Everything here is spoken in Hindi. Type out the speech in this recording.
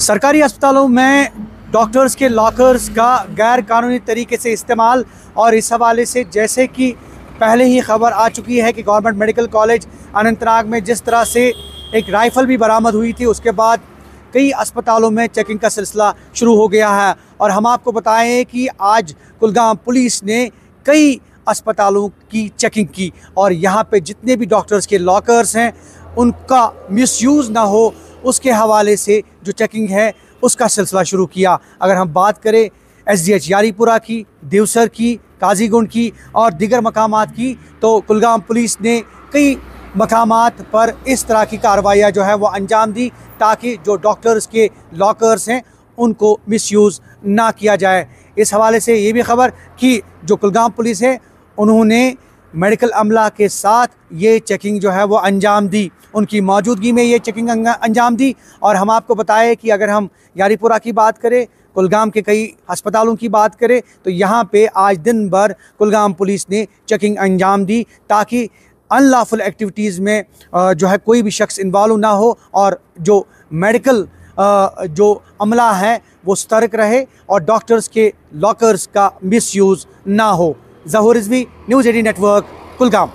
सरकारी अस्पतालों में डॉक्टर्स के लॉकर्स का गैर कानूनी तरीके से इस्तेमाल और इस हवाले से जैसे कि पहले ही खबर आ चुकी है कि गवर्नमेंट मेडिकल कॉलेज अनंतनाग में जिस तरह से एक राइफ़ल भी बरामद हुई थी, उसके बाद कई अस्पतालों में चेकिंग का सिलसिला शुरू हो गया है। और हम आपको बताएं कि आज कुलगाम पुलिस ने कई अस्पतालों की चेकिंग की और यहाँ पे जितने भी डॉक्टर्स के लॉकर्स हैं उनका मिसयूज़ ना हो, उसके हवाले से जो चेकिंग है उसका सिलसिला शुरू किया। अगर हम बात करें SDH यारीपुरा की, देवसर की, काजीगुंड की और दीगर मकामात की, तो कुलगाम पुलिस ने कई मकामात पर इस तरह की कार्रवाइयाँ जो है वो अंजाम दी ताकि जो डॉक्टर्स के लॉकर्स हैं उनको मिसयूज़ ना किया जाए। इस हवाले से ये भी खबर कि जो कुलगाम पुलिस है उन्होंने मेडिकल अमला के साथ ये चेकिंग जो है वो अंजाम दी, उनकी मौजूदगी में ये चेकिंग अंजाम दी। और हम आपको बताएं कि अगर हम यारीपुरा की बात करें, कुलगाम के कई अस्पतालों की बात करें, तो यहाँ पे आज दिन भर कुलगाम पुलिस ने चेकिंग अंजाम दी ताकि अनलॉफुल एक्टिविटीज़ में जो है कोई भी शख्स इन्वॉल्व ना हो और जो मेडिकल जो अमला है वो सतर्क रहे और डॉक्टर्स के लॉकर्स का मिसयूज़ ना हो। ज़हूर रिजवी, न्यूज़ 18 नेटवर्क, कुलगाम।